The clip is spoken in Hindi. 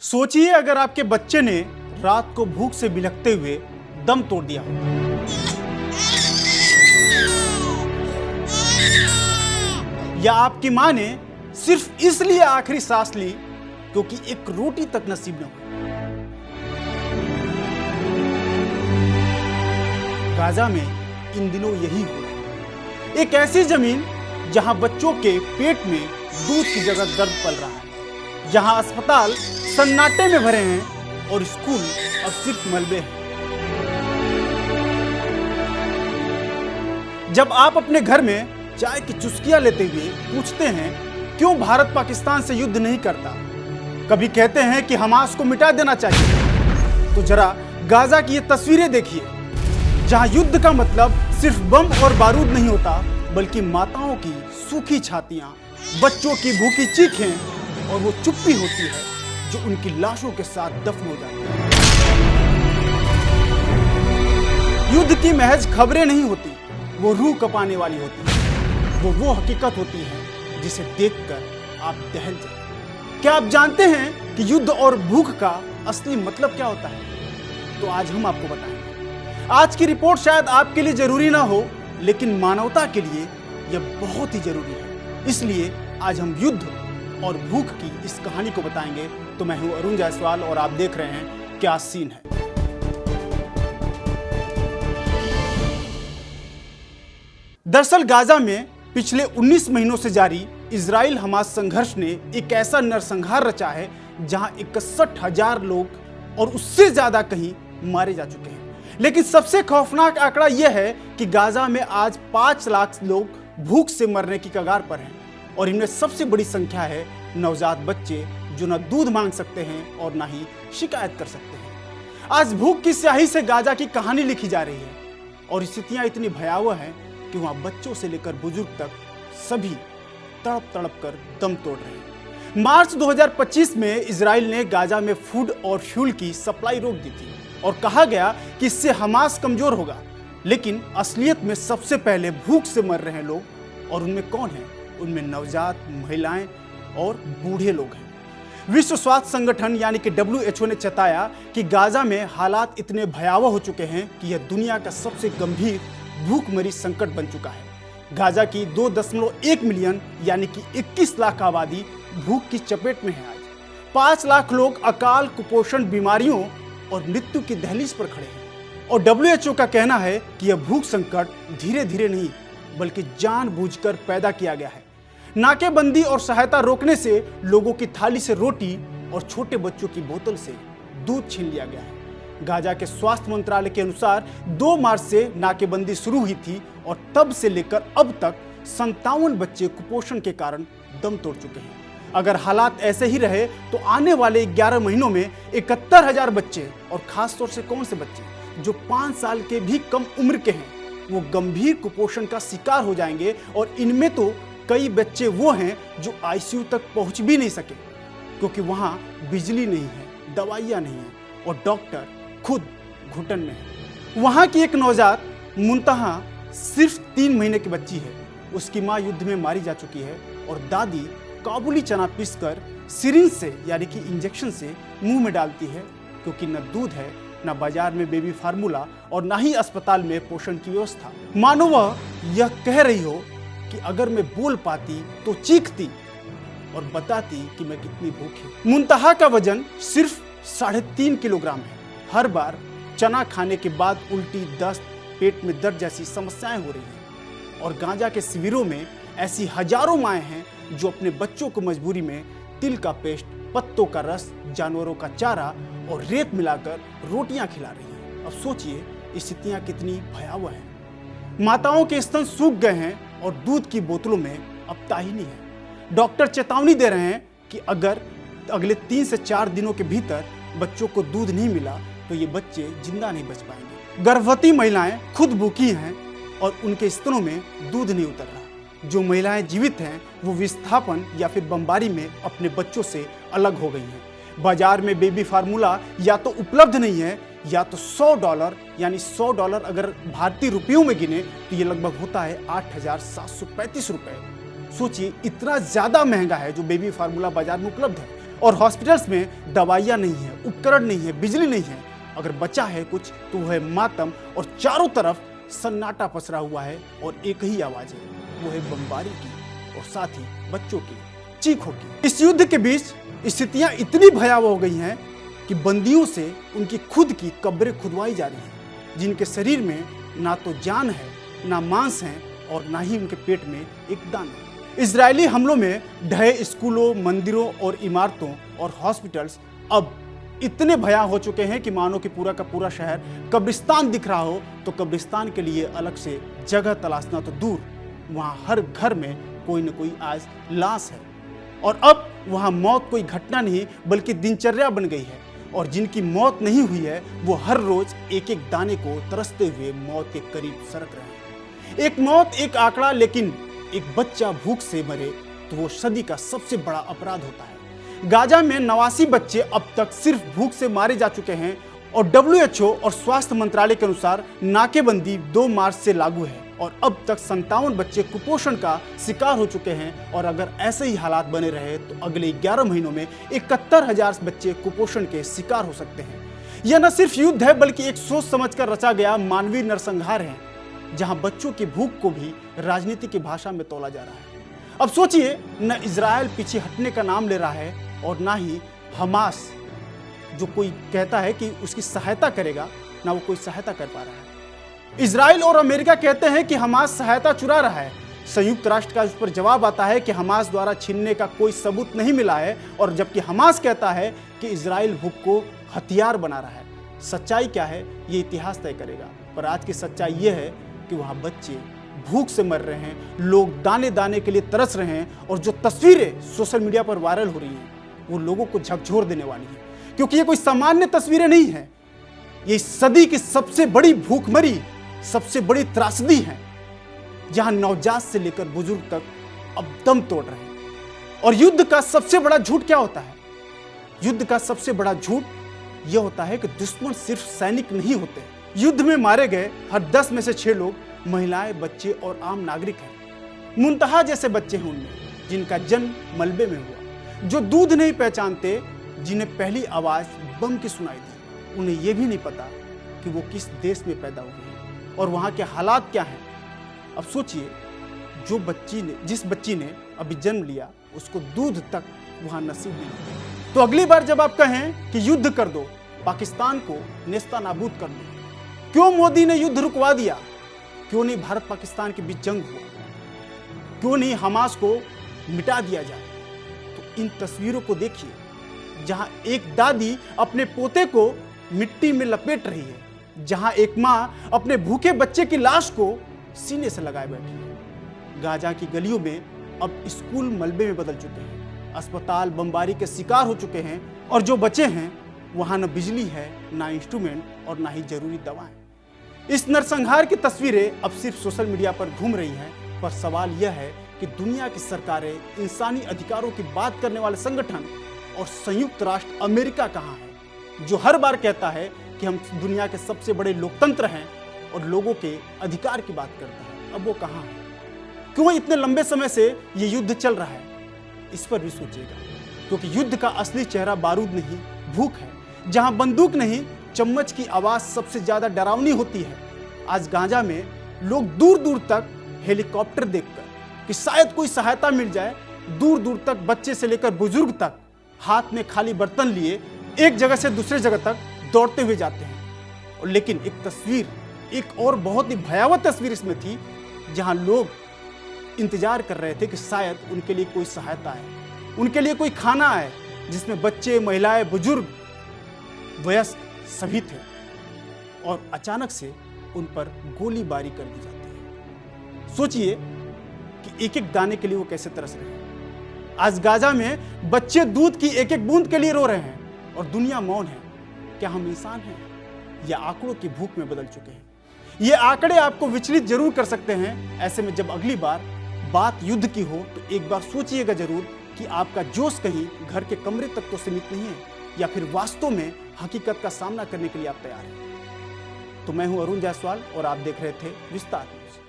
सोचिए अगर आपके बच्चे ने रात को भूख से बिलखते हुए दम तोड़ दिया हो, या आपकी मां ने सिर्फ इसलिए आखिरी सांस ली क्योंकि एक रोटी तक नसीब न हुई। गाजा में इन दिनों यही हो रहा है। एक ऐसी जमीन जहां बच्चों के पेट में दूध की जगह दर्द पल रहा है, जहां अस्पताल सन्नाटे में भरे हैं और स्कूल अब सिर्फ मलबे हैं। जब आप अपने घर में चाय की चुस्कियां लेते हुए पूछते हैं क्यों भारत पाकिस्तान से युद्ध नहीं करता, कभी कहते हैं कि हमास को मिटा देना चाहिए, तो जरा गाजा की ये तस्वीरें देखिए, जहां युद्ध का मतलब सिर्फ बम और बारूद नहीं होता, बल्कि माताओं की सूखी छातियां, बच्चों की भूखी चीखें और वो चुप्पी होती है जो उनकी लाशों के साथ दफन हो जाती है। युद्ध की महज खबरें नहीं होती, वो रूह कपाने वाली होती है। वो हकीकत होती है जिसे देखकर आप दहल जाए। क्या आप जानते हैं कि युद्ध और भूख का असली मतलब क्या होता है? तो आज हम आपको बताएंगे। आज की रिपोर्ट शायद आपके लिए जरूरी ना हो, लेकिन मानवता के लिए यह बहुत ही जरूरी है। इसलिए आज हम युद्ध और भूख की इस कहानी को बताएंगे। तो मैं हूं अरुण जायसवाल और आप देख रहे हैं क्या सीन है। दरअसल गाजा में पिछले 19 महीनों से जारी इजराइल हमास संघर्ष ने एक ऐसा नरसंहार रचा है जहां 61,000 लोग और उससे ज्यादा कहीं मारे जा चुके हैं। लेकिन सबसे खौफनाक आंकड़ा यह है कि गाजा में आज 5 लाख लोग भूख से मरने की कगार पर हैं और इनमें सबसे बड़ी संख्या है नवजात बच्चे जो न दूध मांग सकते हैं और न ही शिकायत कर सकते हैं। आज भूख की स्याही से गाजा की कहानी लिखी जा रही है और स्थितियां इतनी भयावह हैं कि वहां बच्चों से लेकर बुजुर्ग तक सभी तड़प तड़प कर दम तोड़ रहे हैं। मार्च 2025 में इजराइल ने गाजा में फूड और फ्यूल की सप्लाई रोक दी थी और कहा गया कि इससे हमास कमजोर होगा, लेकिन असलियत में सबसे पहले भूख से मर रहे हैं लोग। और उनमें कौन है? उनमें नवजात, महिलाएं और बूढ़े लोग हैं। विश्व स्वास्थ्य संगठन यानी कि WHO ने चेताया कि गाजा में हालात इतने भयावह हो चुके हैं कि यह दुनिया का सबसे गंभीर भूखमरी संकट बन चुका है। गाजा की 2.1 मिलियन यानी कि 21 लाख आबादी भूख की चपेट में है। आज 5 लाख लोग अकाल, कुपोषण, बीमारियों और मृत्यु की दहलीज पर खड़े हैं। और WHO का कहना है कि यह भूख संकट धीरे धीरे नहीं बल्कि जानबूझकर पैदा किया गया है। नाकेबंदी और सहायता रोकने से लोगों की थाली से रोटी और छोटे बच्चों की बोतल से दूध छीन लिया गया है। गाजा के स्वास्थ्य मंत्रालय के अनुसार 2 मार्च से नाकेबंदी शुरू हुई थी और तब से लेकर अब तक 57 बच्चे कुपोषण के कारण दम तोड़ चुके हैं। अगर हालात ऐसे ही रहे तो आने वाले 11 महीनों में 71,000 बच्चे, और खासतौर से कौन से बच्चे जो 5 साल के भी कम उम्र के हैं, वो गंभीर कुपोषण का शिकार हो जाएंगे। और इनमें तो कई बच्चे वो हैं जो ICU तक पहुंच भी नहीं सके क्योंकि वहां बिजली नहीं है, दवाइयां नहीं है और डॉक्टर खुद घुटन में है। वहां की एक नवजात मुंतहा सिर्फ 3 महीने की बच्ची है। उसकी मां युद्ध में मारी जा चुकी है और दादी काबुली चना पीसकर सिरिंज से यानी कि इंजेक्शन से मुंह में डालती है क्योंकि न दूध है, न बाजार में बेबी फार्मूला और न ही अस्पताल में पोषण की व्यवस्था। मानो वह यह कह रही हो कि अगर मैं बोल पाती तो चीखती और बताती कि मैं कितनी भूखी। मुंतहा का वजन सिर्फ 3.5 किलोग्राम है। हर बार चना खाने के बाद उल्टी, दस्त, पेट में दर्द जैसी समस्याएं हो रही हैं। और गांजा के शिविरों में ऐसी हजारों माएँ हैं जो अपने बच्चों को मजबूरी में तिल का पेस्ट, पत्तों का रस, जानवरों का चारा और रेत मिलाकर रोटियां खिला रही हैं। अब सोचिए स्थितियां कितनी भयावह हैं। माताओं के स्तन सूख गए हैं और दूध की बोतलों में अब ताहीनी है। डॉक्टर चेतावनी दे रहे हैं कि अगर अगले 3 से 4 दिनों के भीतर बच्चों को दूध नहीं मिला तो ये बच्चे जिंदा नहीं बच पाएंगे। गर्भवती महिलाएं खुद भूखी हैं और उनके स्तनों में दूध नहीं उतर रहा। जो महिलाएं जीवित हैं वो विस्थापन या फिर बमबारी में अपने बच्चों से अलग हो गई हैं। बाजार में बेबी फार्मूला या तो उपलब्ध नहीं है या तो $100 यानी $100 अगर भारतीय रुपयों में गिने तो ये लगभग होता है 8,735 रुपए। सोचिए इतना ज्यादा महंगा है जो बेबी फार्मूला बाजार में उपलब्ध है। और हॉस्पिटल्स में दवाइयाँ नहीं है, उपकरण नहीं है, बिजली नहीं है। अगर बचा है कुछ तो वह है मातम, और चारों तरफ सन्नाटा पसरा हुआ है और एक ही आवाज है, वो है बमबारी की और साथ ही बच्चों की चीखों की। इस युद्ध के बीच स्थितियां इतनी भयावह हो गई हैं कि बंदियों से उनकी खुद की कब्रें खुदवाई जा रही हैं, जिनके शरीर में ना तो जान है, ना मांस है और ना ही उनके पेट में एक दाना। इजरायली हमलों में ढहे स्कूलों, मंदिरों और इमारतों और हॉस्पिटल्स अब इतने भयावह हो चुके हैं कि मानो कि पूरा का पूरा शहर कब्रिस्तान दिख रहा हो तो कब्रिस्तान के लिए अलग से जगह तलाशना तो दूर, वहाँ हर घर में कोई न कोई आज लाश है। और अब वहाँ मौत कोई घटना नहीं बल्कि दिनचर्या बन गई है, और जिनकी मौत नहीं हुई है वो हर रोज एक एक दाने को तरसते हुए मौत के करीब सरक रहे हैं। एक मौत, एक आंकड़ा, लेकिन एक बच्चा भूख से मरे तो वो सदी का सबसे बड़ा अपराध होता है। गाजा में 89 बच्चे अब तक सिर्फ भूख से मारे जा चुके हैं, और WHO और स्वास्थ्य मंत्रालय के अनुसार नाकेबंदी 2 मार्च से लागू है, और अब तक 57 बच्चे कुपोषण का शिकार हो चुके हैं। और अगर ऐसे ही हालात बने रहे तो अगले 11 महीनों में 71,000 बच्चे कुपोषण के शिकार हो सकते हैं। यह न सिर्फ युद्ध है बल्कि एक सोच समझकर रचा गया मानवीय नरसंहार है, जहां बच्चों की भूख को भी राजनीति की भाषा में तौला जा रहा है। अब सोचिए, न इजराइल पीछे हटने का नाम ले रहा है और ना ही हमास, जो कोई कहता है कि उसकी सहायता करेगा, ना वो कोई सहायता कर पा रहा है। इजराइल और अमेरिका कहते हैं कि हमास सहायता चुरा रहा है। संयुक्त राष्ट्र का उस पर जवाब आता है कि हमास द्वारा छीनने का कोई सबूत नहीं मिला है, और जबकि हमास कहता है कि इजराइल भूख को हथियार बना रहा है। सच्चाई क्या है ये इतिहास तय करेगा, पर आज की सच्चाई ये है कि वहाँ बच्चे भूख से मर रहे हैं, लोग दाने दाने के लिए तरस रहे हैं, और जो तस्वीरें सोशल मीडिया पर वायरल हो रही हैं वो लोगों को झकझोर देने वाली है, क्योंकि ये कोई सामान्य तस्वीरें नहीं है। ये सदी की सबसे बड़ी भूखमरी, सबसे बड़ी त्रासदी है, जहां नवजात से लेकर बुजुर्ग तक अब दम तोड़ रहे हैं। और युद्ध का सबसे बड़ा झूठ क्या होता है? युद्ध का सबसे बड़ा झूठ यह होता है कि दुश्मन सिर्फ सैनिक नहीं होते। युद्ध में मारे गए हर 10 में से 6 लोग महिलाएं, बच्चे और आम नागरिक हैं। मुंतहा जैसे बच्चे हैं उनमें, जिनका जन्म मलबे में हुआ, जो दूध नहीं पहचानते, जिन्हें पहली आवाज बम की सुनाई दी। उन्हें यह भी नहीं पता कि वो किस देश में पैदा हुए हैं और वहाँ के हालात क्या हैं। अब सोचिए, जिस बच्ची ने अभी जन्म लिया उसको दूध तक वहाँ नसीब नहीं। तो अगली बार जब आप कहें कि युद्ध कर दो, पाकिस्तान को नेस्ता नाबूद कर दो, क्यों मोदी ने युद्ध रुकवा दिया? क्यों नहीं भारत पाकिस्तान के बीच जंग हुआ? क्यों नहीं हमास को मिटा दिया जाए? तो इन तस्वीरों को देखिए, जहां एक दादी अपने पोते को मिट्टी में लपेट रही है, जहां एक मां अपने भूखे बच्चे की लाश को सीने से लगाए बैठी है। गाजा की गलियों में अब स्कूल मलबे में बदल चुके हैं, अस्पताल बमबारी के शिकार हो चुके हैं, और जो बचे हैं वहां न बिजली है, ना इंस्ट्रूमेंट और ना ही जरूरी दवाएं। इस नरसंहार की तस्वीरें अब सिर्फ सोशल मीडिया पर घूम रही हैं, पर सवाल यह है कि दुनिया की सरकारें, इंसानी अधिकारों की बात करने वाले संगठन और संयुक्त राष्ट्र अमेरिका कहाँ है, जो हर बार कहता है कि हम दुनिया के सबसे बड़े लोकतंत्र हैं और लोगों के अधिकार की बात करता है? अब वो कहाँ है? क्यों इतने लंबे समय से ये युद्ध चल रहा है? इस पर भी सोचिएगा, क्योंकि युद्ध का असली चेहरा बारूद नहीं, भूख है। जहां बंदूक नहीं, चम्मच की आवाज सबसे ज्यादा डरावनी होती है। आज गाजा में लोग दूर दूर तक हेलीकॉप्टर देखकर कि शायद कोई सहायता मिल जाए, दूर दूर तक बच्चे से लेकर बुजुर्ग तक हाथ में खाली बर्तन लिए एक जगह से दूसरे जगह तक दौड़ते हुए जाते हैं। और लेकिन एक और बहुत ही भयावह तस्वीर इसमें थी, जहां लोग इंतजार कर रहे थे कि शायद उनके लिए कोई सहायता आए, उनके लिए कोई खाना आए, जिसमें बच्चे, महिलाएं, बुजुर्ग, वयस्क सभी थे, और अचानक से उन पर गोलीबारी कर दी जाती है। सोचिए कि एक एक दाने के लिए वो कैसे तरस रहे हैं। आज गाजा में बच्चे दूध की एक एक बूंद के लिए रो रहे हैं और दुनिया मौन है। क्या हम इंसान हैं या आंकड़ों की भूख में बदल चुके हैं? ये आंकड़े आपको विचलित जरूर कर सकते हैं। ऐसे में जब अगली बार बात युद्ध की हो तो एक बार सोचिएगा जरूर कि आपका जोश कहीं घर के कमरे तक तो सीमित नहीं है, या फिर वास्तव में हकीकत का सामना करने के लिए आप तैयार हैं। तो मैं हूं अरुण जायसवाल और आप देख रहे थे विस्तार न्यूज।